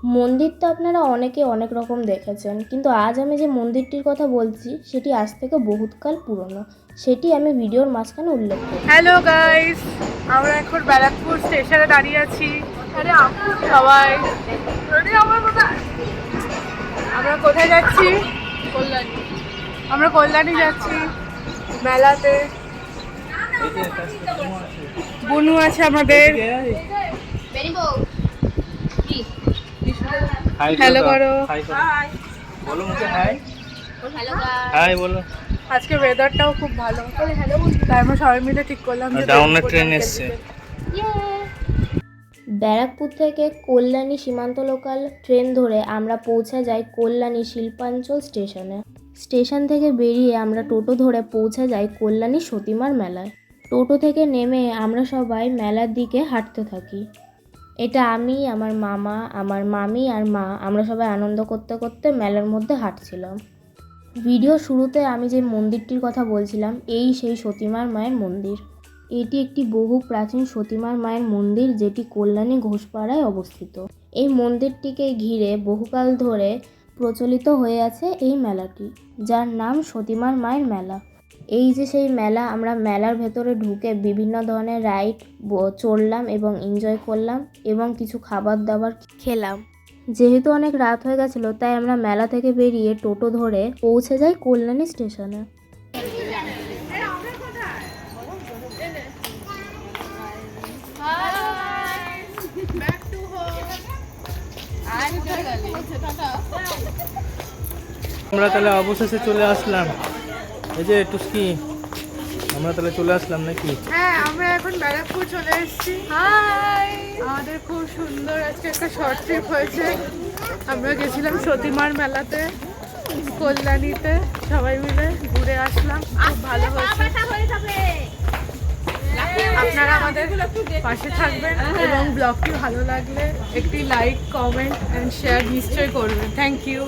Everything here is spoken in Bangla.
মন্দির তো আপনারা অনেকে অনেক রকম দেখেছেন, কিন্তু আজ আমি যে মন্দিরটির কথা বলছি সেটি আজ থেকে বহুতকাল পুরনো। সেটি আমি ভিডিওর মাঝখানে উল্লেখ করি। হ্যালো গাইস, আমরা এখন ব্যারাকপুর স্টেশনে দাঁড়িয়ে আছি। আরে আপু সবাই, আমরা কোথায় যাচ্ছি? কল্যাণী। আমরা কল্যাণী যাচ্ছি মেলাতে। বুনু আছে আমাদের। হ্যালো করো। বলো মুখে হাই। হাই বলো। আজকে ওয়েদারটাও খুব ভালো, তাই আমরা সবাই মিলে ঠিক করলাম যে ডাউনের ট্রেন এসছে। ব্যারাকপুর থেকে কল্যাণী সীমান্ত লোকাল ট্রেন ধরে আমরা পৌঁছে যাই কল্যাণী শিল্পাঞ্চল স্টেশনে। স্টেশন থেকে বেরিয়ে আমরা টোটো ধরে পৌঁছে যাই কল্যাণী সতীমার মেলায়। টোটো থেকে নেমে আমরা সবাই মেলার দিকে হাঁটতে থাকি। এটা আমি, আমার মামা, আমার মামি আর মা, আমরা সবাই আনন্দ করতে করতে মেলার মধ্যে হাঁটছিলাম। ভিডিও শুরুতে আমি যে মন্দিরটির কথা বলছিলাম, এই সেই সতীমার মায়ের মন্দির। এটি একটি বহু প্রাচীন সতীমার মায়ের মন্দির, যেটি কল্যাণী ঘোষপাড়ায় অবস্থিত। এই মন্দিরটিকে ঘিরে বহুকাল ধরে প্রচলিত হয়ে আছে এই মেলাটি, যার নাম সতীমার মায়ের মেলা। এই যে সেই মেলা, আমরা মেলার ভেতরে ঢুকে বিভিন্ন ধরনের রাইড চড়লাম এবং এনজয় করলাম এবং কিছু খাবার দাবার খেলাম। যেহেতু অনেক রাত হয়ে গেছিলো, তাই আমরা মেলা থেকে বেরিয়ে টোটো ধরে পৌঁছে যাই কল্যাণী স্টেশনে। আমরা তাহলে অবশেষে চলে আসলাম। এই যে টুস্কি, আমরা তাহলে চলে আসলাম নাকি? হ্যাঁ, আমরা এখন ব্যারাকপুর চলে এসেছি। হাই, আমাদের খুব সুন্দর আজকে একটা শর্ট ট্রিপ হয়েছে। আমরা গেছিলাম সতীমার মেলাতে কল্যাণীতে, সবাই মিলে ঘুরে আসলাম, খুব ভালো হয়েছে। আপনারা আমাদের পাশে থাকবেন এবং ব্লগটি ভালো লাগলে একটি লাইক, কমেন্ট অ্যান্ড শেয়ার নিশ্চয়ই করবেন। Thank you.